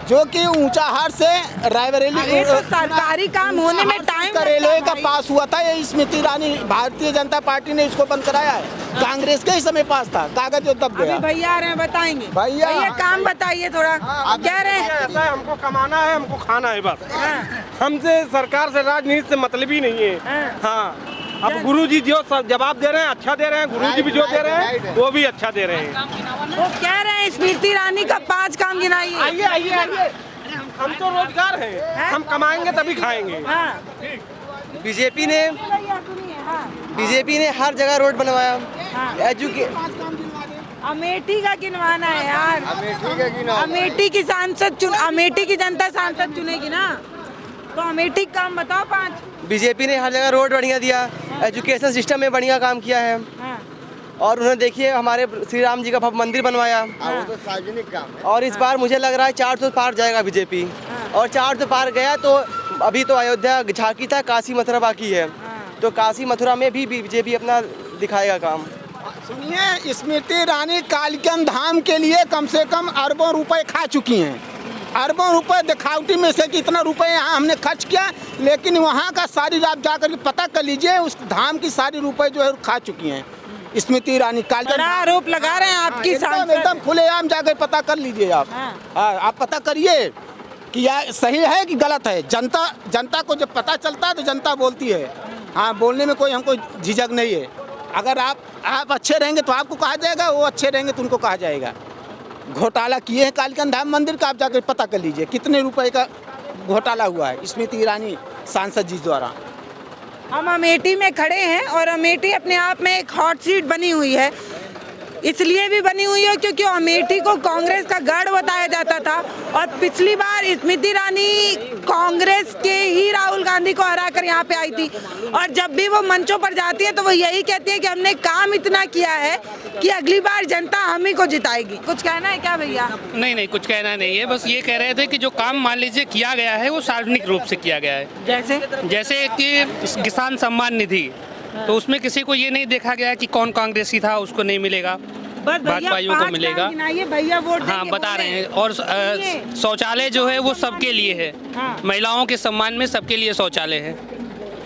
जो कि ऊंचाहार से रायबरेली तो सरकारी काम होने में टाइम रेलवे का पास हुआ था। ये स्मृति ईरानी भारतीय जनता पार्टी ने इसको बंद कराया है। कांग्रेस के ही समय पास था, कागज जो दब गया। भैया आ रहे हैं, बताएंगे। भैया काम बताइए थोड़ा। आप कह रहे हैं ऐसा है, हमको कमाना है, हमको खाना है बस। हमसे सरकार से राजनीति से मतलब ही नहीं है। हाँ, अब गुरुजी जो जवाब दे रहे हैं अच्छा दे रहे हैं, गुरुजी भी जो दे रहे हैं वो भी अच्छा दे रहे हैं। वो कह रहे हैं स्मृति ईरानी का 5 काम गिनाइए। आइए आइए आइए, हम तो रोजगार हैं, हम कमाएंगे तभी खाएंगे। बीजेपी ने हर जगह रोड बनवाया। अमेठी का गिनवाना है यार। अमेठी की सांसद अमेठी की जनता सांसद चुनेगी ना, तो अमेठी काम बताओ 5। बीजेपी ने हर जगह रोड बढ़िया दिया, एजुकेशन सिस्टम में बढ़िया काम किया है। और उन्होंने देखिए हमारे श्री राम जी का भव्य मंदिर बनवाया। वो तो सार्वजनिक काम है। और इस बार मुझे लग रहा है 400 पार जाएगा बीजेपी। और 400 पार गया तो अभी तो अयोध्या झांकी था, काशी मथुरा बाकी है, तो काशी मथुरा में भी बीजेपी अपना दिखाएगा काम। सुनिए, स्मृति ईरानी कालकन धाम के लिए कम से कम अरबों रुपए खा चुकी हैं। अरबों रुपए दिखावटी में से कितना रुपए यहाँ हमने खर्च किया, लेकिन वहाँ का सारी आप जाकर के पता कर लीजिए, उस धाम की सारी रुपए जो है खा चुकी हैं स्मृति ईरानी। कालकन आरोप लगा रहे हैं आपकी सांसद। एकदम खुलेआम जाकर पता कर लीजिए आप। आप पता करिए कि यह सही है कि गलत है। जनता को जब पता चलता है तो जनता बोलती है। हाँ, बोलने में कोई हमको झिझक नहीं है। अगर आप अच्छे रहेंगे तो आपको कहा जाएगा, वो अच्छे रहेंगे तो उनको कहा जाएगा। घोटाला किए हैं कालिका धाम मंदिर का, आप जाकर पता कर लीजिए कितने रुपए का घोटाला हुआ है स्मृति ईरानी सांसद जी द्वारा। हम अमेठी में खड़े हैं और अमेठी अपने आप में एक हॉट सीट बनी हुई है, इसलिए भी बनी हुई है क्योंकि अमेठी को कांग्रेस का गढ़ बताया जाता था और पिछली बार स्मृति ईरानी कांग्रेस के ही राहुल गांधी को हराकर यहाँ पे आई थी और जब भी वो मंचों पर जाती है तो वो यही कहती है कि हमने काम इतना किया है कि अगली बार जनता हम ही को जिताएगी। कुछ कहना है क्या भैया? नहीं कुछ कहना नहीं है, बस ये कह रहे थे कि जो काम मान लीजिए किया गया है वो सार्वजनिक रूप से किया गया है। जैसे कि किसान सम्मान निधि, तो उसमें किसी को ये नहीं देखा गया कि कौन कांग्रेसी था उसको नहीं मिलेगा, भाजपाइयों को मिलेगा। भैया वोट हाँ बता रहे हैं। और शौचालय जो है वो सबके लिए है, महिलाओं के सम्मान में सबके लिए शौचालय है,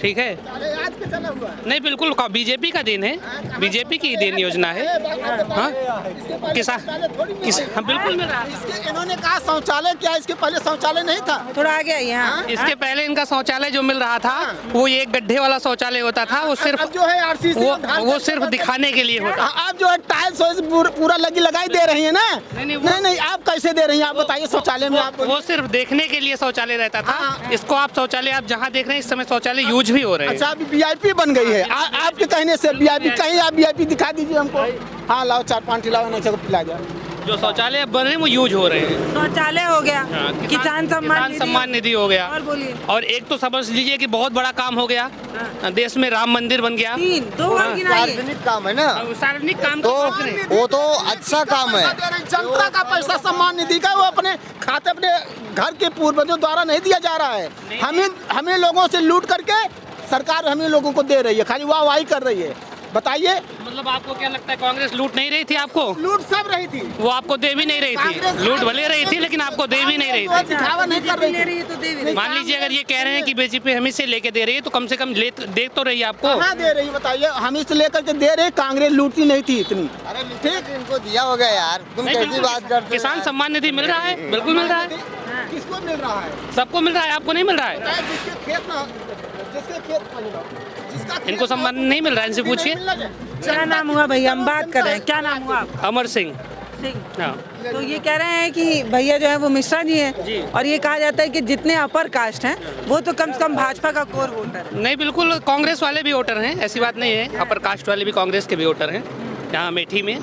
ठीक है। आज के चला हुआ है? नहीं बिल्कुल बीजेपी का दिन है, बीजेपी की देन योजना है। हाँ किसान बिल्कुल मिल रहा है। इन्होंने कहा शौचालय क्या, इसके पहले शौचालय नहीं था? थोड़ा आगे आइए। हाँ इसके पहले इनका शौचालय जो मिल रहा था वो एक गड्ढे वाला शौचालय होता था, वो सिर्फ जो है आरसीसी वो सिर्फ दिखाने के लिए होता। आप जो है टाइल्स पूरा लगाई दे रही है ना? नहीं आप कैसे दे रही हैं आप बताइए? शौचालय में आप वो सिर्फ देखने के लिए शौचालय रहता था। इसको आप शौचालय आप जहाँ देख रहे हैं इस समय शौचालय यूज भी हो रहे हैं। अच्छा अभी वीआईपी बन गई है आपके कहने से वीआईपी, कहीं आप वीआईपी दिखा दीजिए हमको। हाँ लाओ 4-5 लाओ नहीं चलो पिला जाओ। जो शौचालय बन रहे हैं वो यूज हो रहे हैं। शौचालय हो गया, किसान सम्मान निधि हो गया, और बोलिए। और एक तो समझ लीजिए कि बहुत बड़ा काम हो गया, देश में राम मंदिर बन गया। सार्वजनिक काम है ना, सार्वजनिक काम तो वो तो अच्छा काम है। जनता का पैसा सम्मान निधि का वो अपने खाते अपने घर के पूर्वजों द्वारा नहीं दिया जा रहा है, हमें लोगों से लूट करके सरकार हमें लोगों को दे रही है, खाली वाहवाही कर रही है। बताइए मतलब आपको क्या लगता है कांग्रेस लूट नहीं रही थी? आपको लूट सब रही थी, वो आपको दे भी नहीं रही थी। लूट भले रही थी लेकिन आपको दे भी नहीं रही थी। दिखावा नहीं कर रही थी। मान लीजिए अगर ये कह रहे हैं कि बीजेपी हमें से लेके दे रही है तो कम से कम देख तो रही है आपको। कहाँ दे रही है बताइए? हम इससे लेकर के दे रहे, कांग्रेस लूटती नहीं थी इतनी। ठीक इनको दिया होगा यार, तुम कैसी बात करते हो? किसान सम्मान निधि मिल रहा है, बिल्कुल मिल रहा है। किसको मिल रहा है? सबको मिल रहा है, आपको नहीं मिल रहा है? जिसके खेत इनको सम्मान नहीं मिल रहा है, इनसे पूछिए। क्या नाम हुआ भैया? हम बात कर रहे हैं, क्या नाम हुआ? अमर सिंह। हाँ। तो ये कह रहे हैं कि भैया जो है वो मिश्रा जी हैं और ये कहा जाता है कि जितने अपर कास्ट हैं वो तो कम से कम भाजपा का कोर वोटर है। नहीं बिल्कुल कांग्रेस वाले भी वोटर हैं, ऐसी बात नहीं है। अपर कास्ट वाले भी कांग्रेस के भी वोटर हैं यहाँ अमेठी में,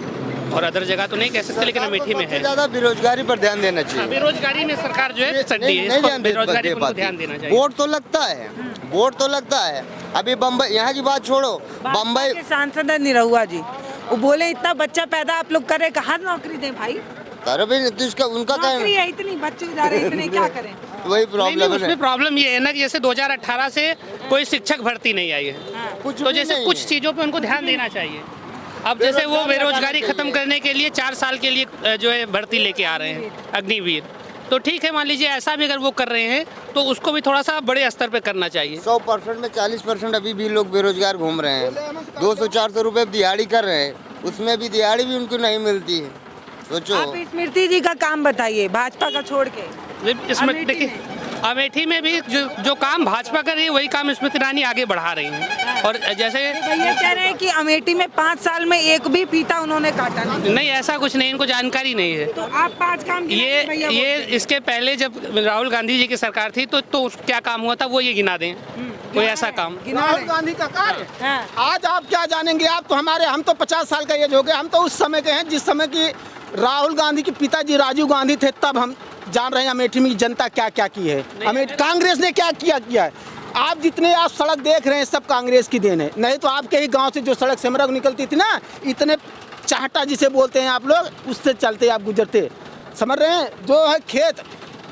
और अदर जगह तो नहीं कह सकते लेकिन अमेठी में है। ज्यादा बेरोजगारी पर ध्यान देना चाहिए। बेरोजगारी में सरकार जो है सट्टी है, इसको बेरोजगारी पर ध्यान देना चाहिए। वोट तो लगता है, वोट तो लगता है। अभी बम्बई यहाँ की बात छोड़ो, बम्बई के सांसद है निरहुआ जी, वो बोले इतना बच्चा पैदा आप लोग करें, कहाँ नौकरी दें भाई? अरे भाई तो इसका उनका नौकरी है, इतनी बच्चे जा रहे हैं, इतने क्या करें? वही प्रॉब्लम है। उसमें प्रॉब्लम ये है ना कि जैसे 2018 से कोई शिक्षक भर्ती नहीं आई है, तो जैसे कुछ चीजों पे उनको ध्यान देना चाहिए। अब जैसे वो बेरोजगारी खत्म करने के लिए 4 साल के लिए जो है भर्ती लेके आ रहे हैं अग्निवीर, तो ठीक है मान लीजिए ऐसा भी अगर वो कर रहे हैं तो उसको भी थोड़ा सा बड़े स्तर पे करना चाहिए। 100% में 40% अभी भी लोग बेरोजगार घूम रहे हैं, 200-400 रुपए दिहाड़ी कर रहे हैं, उसमें भी दिहाड़ी भी उनको नहीं मिलती है। सोचो। आप स्मृति जी का काम बताइए, भाजपा का छोड़ के। इसमें देखिए अमेठी में भी जो काम भाजपा कर रही है वही काम स्मृति ईरानी आगे बढ़ा रही हैं। और जैसे भैया कह रहे हैं कि अमेठी में 5 साल में एक भी फीता उन्होंने काटा नहीं, ऐसा कुछ नहीं, इनको जानकारी नहीं है। तो आप 5 काम ये इसके पहले जब राहुल गांधी जी की सरकार थी तो क्या काम हुआ था वो ये गिना दें, कोई ऐसा काम। राहुल गांधी का कार्य आज आप क्या जानेंगे? आप तो हम तो 50 साल का एज हो गए, हम तो उस समय के हैं जिस समय की राहुल गांधी के पिताजी राजीव गांधी थे, तब हम जान रहे हैं अमेठी में जनता क्या क्या की है, अमेठी कांग्रेस ने क्या किया है। आप जितने आप सड़क देख रहे हैं सब कांग्रेस की देन है, नहीं तो आपके ही गांव से जो सड़क सेमरग निकलती थी ना, इतने चाहता जिसे बोलते हैं आप लोग, उससे चलते आप गुजरते, समझ रहे हैं? जो है खेत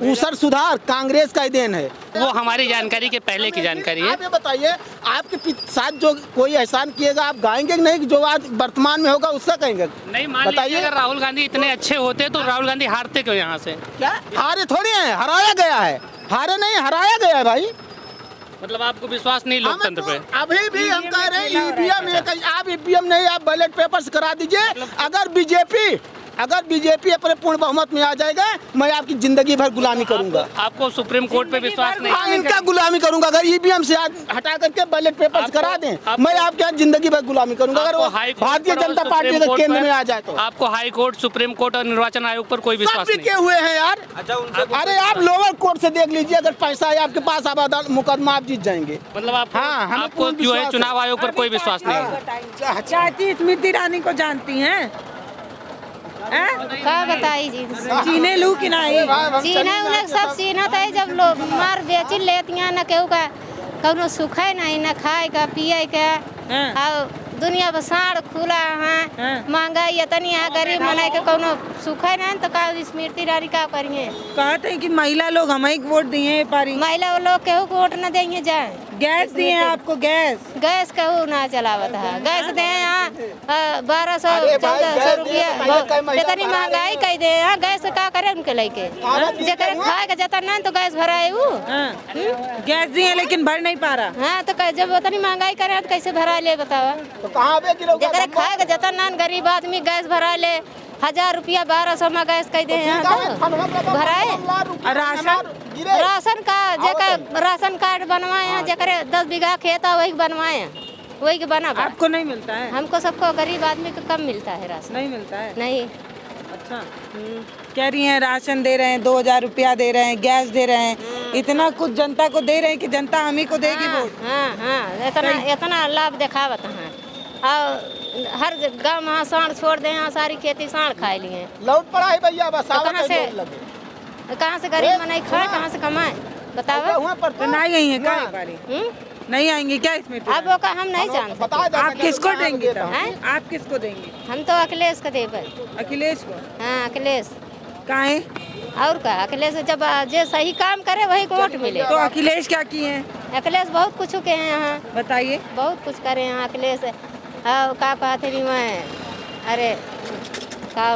ऊसर सुधार कांग्रेस का ही देन है। वो हमारी जानकारी के पहले की जानकारी है। आप ये बताइए आपके साथ जो कोई एहसान किएगा आप गाएंगे नहीं, जो आज वर्तमान में होगा उसका कहेंगे? नहीं बताइए, अगर राहुल गांधी इतने अच्छे होते तो राहुल गांधी हारते क्यों यहाँ से? क्या हारे थोड़ी है, हराया गया है। हारे नहीं, हराया गया है भाई। मतलब आपको विश्वास नहीं लोकतंत्र पे? अभी भी हम कह रहे हैं ईवीएम, आप ईवीएम नहीं आप बैलेट पेपर से करा दीजिए। अगर बीजेपी अगर बीजेपी अपने पूर्ण बहुमत में आ जाएगा, मैं आपकी जिंदगी भर गुलामी करूंगा। आपको सुप्रीम कोर्ट पे विश्वास नहीं? हाँ, इनका गुलामी करूंगा। अगर ईवीएम से हटा करके बैलेट पेपर्स करा दें, मैं आपके यहाँ जिंदगी भर गुलामी करूंगा। अगर भारतीय जनता पार्टी अगर केंद्र में आ जाए तो। आपको हाई कोर्ट, सुप्रीम कोर्ट और निर्वाचन आयोग पर कोई विश्वास नहीं? के हुए हैं यार। अरे आप लोअर कोर्ट से देख लीजिए, अगर पैसा है आपके पास, आप मुकदमा आप जीत जाएंगे। मतलब आपको जो है चुनाव आयोग पर कोई विश्वास नहीं? चाची स्मृति ईरानी को जानती हैं? का बताई जी? चीने लू कि नहीं? चीना उन्हें सब चीनत है। जब लोग मार बेची लेती हैं, न केहू का कौनो सुखे नहीं, न खाए का पिए का। दुनिया में साड़ खुला है, महंगाई इतनी है, गरीब मनाए के कौनो सुखे नहीं तो का स्मृति ईरानी का करिए? कहते हैं कि महिला लोग हमें वोट दिए पारी। महिला लोग केहू को वोट न देंगे जाए। गैस दिए आपको? गैस कहू ना चलावत है। गैस दे यहाँ 1200-1400 रुपया। इतनी महंगाई कह दे यहाँ, गैस का करे उनके लेके? जकर खाए का जता नहीं तो गैस भराए वो। गैस दिए लेकिन भर नहीं पा रहा। हाँ तो जब इतनी महंगाई करे तो कैसे भरा ले बतावा? जकर खाए का जता नहीं, गरीब आदमी गैस भरा ले 1000 रुपया 1200 में गैस कह दे यहाँ तो भराए। राशन का जकर राशन कार्ड बनवाए हैं, जकर 10 बीघा खेत है वही बनवाए हैं, वही बना। आपको नहीं मिलता है? हमको सबको गरीब आदमी को कम मिलता है राशन। नहीं मिलता है? नहीं। अच्छा। कह रही हैं राशन दे रहे हैं, 2000 रुपया दे रहे हैं, गैस दे रहे हैं, इतना कुछ जनता को दे रहे हैं कि जनता हम ही को देगी वोट। हाँ, इतना लाभ दिखावत है। और हर गाँव में साढ़ छोड़ दे, यहाँ सारी खेती साढ़ खाए लिए। लौट पड़ा है भैया बस। कहाँ से गरीब मनाई खाए, कहाँ से कमाए बताओ? तो नहीं आई है क्या? नहीं आएंगे क्या इसमें? अब वो का हम नहीं जानते। आप किसको देंगे? आप किसको देंगे? हम तो अखिलेश को देंगे। अखिलेश को? हाँ, अखिलेश। कहाँ है? और का अखिलेश जब जो सही काम करे वही को वोट मिले। तो अखिलेश क्या किए हैं? अखिलेश बहुत कुछ के हैं यहाँ। बताइए। बहुत कुछ करे हैं अखिलेश। का कहते नहीं मैं, अरे का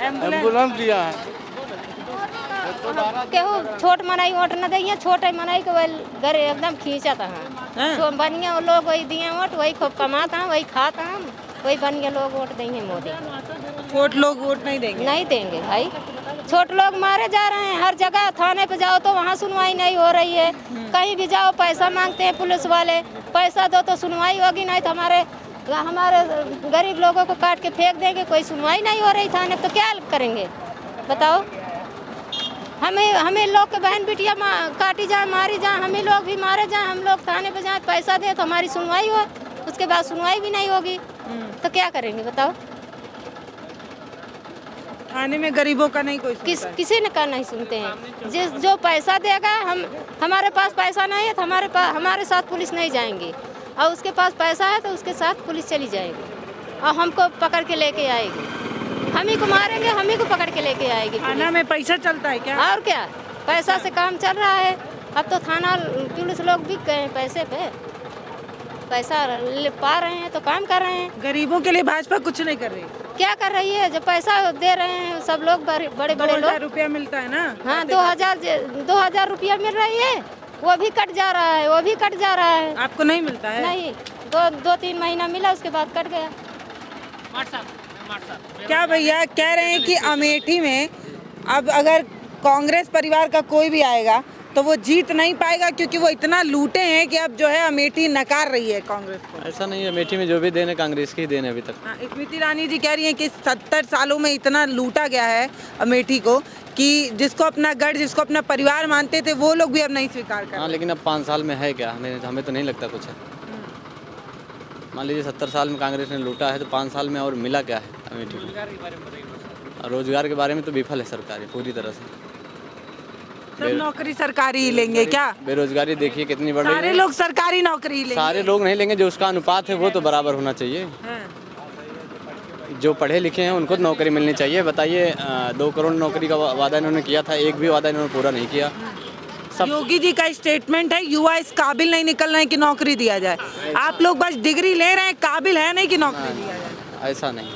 एम्बुलेंस दिया है। केहू छोट मनाई वोट न दिए, छोटे मनाई के घर एकदम खींचा था। बनिया लोग वही दिए वोट, वही खूब कमाता, वही खाता, वही बनिया लोग वोट देंगे मोदी। छोट लोग वोट नहीं देंगे? नहीं देंगे भाई। छोट लोग मारे जा रहे हैं हर जगह। थाने पे जाओ तो वहाँ सुनवाई नहीं हो रही है। कहीं भी जाओ पैसा मांगते हैं पुलिस वाले, पैसा दो तो सुनवाई होगी, नहीं तो हमारे गरीब लोगों को काट के फेंक देंगे। कोई सुनवाई नहीं हो रही थाने तो क्या करेंगे बताओ? हमें लोग के बहन बिटिया काटी जाए, मारी जाए, हमें लोग भी मारे जाए, हम लोग थाने पे जाए पैसा दे तो हमारी सुनवाई हो, उसके बाद सुनवाई भी नहीं होगी तो क्या करेंगे बताओ? थाने में गरीबों का नहीं कोई किसी ने का नहीं सुनते हैं। जो पैसा देगा, हमारे पास पैसा नहीं है तो हमारे साथ पुलिस नहीं जाएंगी, और उसके पास पैसा है तो उसके साथ पुलिस चली जाएगी और हमको पकड़ के लेके आएगी। हम ही को मारेंगे, हम ही को पकड़ के लेके आएगी। थाना में पैसा चलता है क्या? और क्या, पैसा से काम चल रहा है। अब तो थाना पुलिस लोग बिक गए हैं पैसे पे, पैसा ले पा रहे हैं तो काम कर रहे हैं। गरीबों के लिए भाजपा कुछ नहीं कर रही? क्या कर रही है? जो पैसा दे रहे हैं सब लोग, बड़े बड़े लोग। 2000 रुपया मिलता है ना? हाँ, 2000 रुपया मिल रही है, वो भी कट जा रहा है, वो भी कट जा रहा है। आपको नहीं मिलता है? नहीं, 2-3 महीना मिला, उसके बाद कट गया। क्या भैया कह रहे हैं कि अमेठी में अब अगर कांग्रेस परिवार का कोई भी आएगा तो वो जीत नहीं पाएगा, क्योंकि वो इतना लूटे हैं कि अब जो है अमेठी नकार रही है कांग्रेस को। ऐसा नहीं है, अमेठी में जो भी देन है कांग्रेस की देन है अभी तक। स्मृति ईरानी जी कह रही हैं कि 70 सालों में इतना लूटा गया है अमेठी को कि जिसको अपना गढ़, जिसको अपना परिवार मानते थे, वो लोग भी अब नहीं स्वीकार कर। हाँ, लेकिन अब 5 साल में है क्या? हमें तो नहीं लगता कुछ है। मान लीजिए 70 साल में कांग्रेस ने लूटा है तो 5 साल में और मिला क्या है अमेठी को? रोजगार के बारे में तो विफल है सरकार पूरी तरह से। सब नौकरी सरकारी ही लेंगे क्या? बेरोजगारी देखिए कितनी बढ़ रही है। सारे लोग सरकारी नौकरी लेंगे? सारे लोग नहीं लेंगे, जो उसका अनुपात है वो तो बराबर होना चाहिए। जो पढ़े लिखे हैं उनको तो नौकरी मिलनी चाहिए। बताइए, 2 करोड़ नौकरी का वादा इन्होंने किया था, एक भी वादा इन्होंने पूरा नहीं किया। योगी जी का स्टेटमेंट है, युवा इस काबिल नहीं निकल रहे हैं कि नौकरी दिया जाए। आप लोग बस डिग्री ले रहे हैं, काबिल है नहीं कि नौकरी दिया जाए। ऐसा नहीं,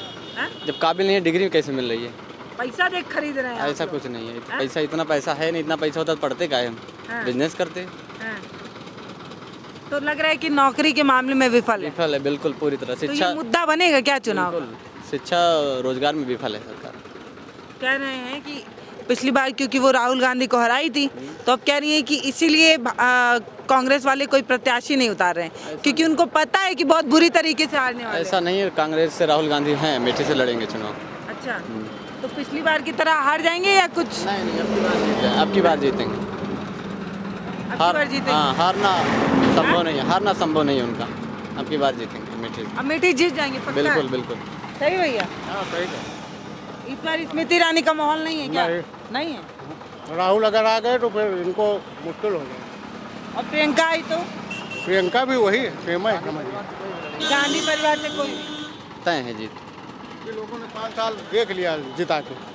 जब काबिल नहीं है डिग्री कैसे मिल रही है? पैसा देख खरीद रहे हैं। ऐसा कुछ नहीं है, पैसा इतना पैसा है नहीं, इतना पैसा होता तो पढ़ते काहे हम? बिजनेस करते। तो लग रहा है कि नौकरी के मामले में विफल है। विफल है बिल्कुल पूरी तरह। तो शिक्षा ये मुद्दा बनेगा क्या चुनाव? बिल्कुल, शिक्षा रोजगार में विफल है सरकार। कह रहे हैं कि पिछली बार क्योंकि वो राहुल गांधी को हराई थी, तो अब कह रही है कि इसीलिए कांग्रेस वाले कोई प्रत्याशी नहीं उतार रहे हैं, क्योंकि उनको पता है कि बहुत बुरी तरीके से हारने वाले हैं। ऐसा नहीं है, कांग्रेस से राहुल गांधी हैं, अमेठी से लड़ेंगे चुनाव। अच्छा, तो पिछली बार की तरह हार जाएंगे या कुछ? नहीं, अब की बार जीतेंगे। हाँ, हारना संभव नहीं है, हारना संभव नहीं है उनका। अब की बार जीतेंगे अमेठी। अमेठी जीत जाएंगे पक्का? बिल्कुल बिल्कुल। सही भैया? हाँ सही है। इस बार स्मृति ईरानी का माहौल नहीं है क्या? नहीं है। राहुल अगर आ गए तो फिर इनको मुश्किल हो जाए। और प्रियंका आई तो? प्रियंका भी वही सेम है, गांधी परिवार से कोई तय है जीत। लोगों ने 5 साल देख लिया जिता के।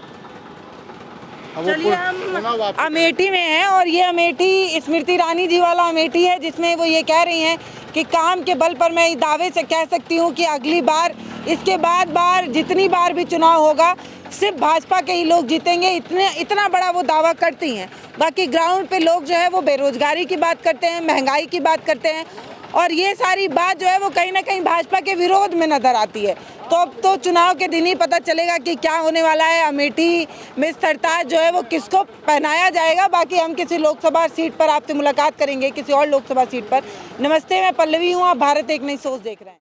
चलिए, हम अमेठी में हैं और ये अमेठी स्मृति ईरानी जी वाला अमेठी है, जिसमें वो ये कह रही हैं कि काम के बल पर मैं दावे से कह सकती हूँ कि अगली बार, इसके बाद जितनी बार भी चुनाव होगा सिर्फ भाजपा के ही लोग जीतेंगे। इतना बड़ा वो दावा करती हैं। बाकी ग्राउंड पे लोग जो है वो बेरोजगारी की बात करते हैं, महंगाई की बात करते हैं, और ये सारी बात जो है वो कहीं ना कहीं भाजपा के विरोध में नजर आती है। तो अब तो चुनाव के दिन ही पता चलेगा कि क्या होने वाला है। अमेठी में सरताज जो है वो किसको पहनाया जाएगा। बाकी हम किसी लोकसभा सीट पर आपसे मुलाकात करेंगे, किसी और लोकसभा सीट पर। नमस्ते, मैं पल्लवी हूँ, आप भारत एक नई सोच देख रहे हैं।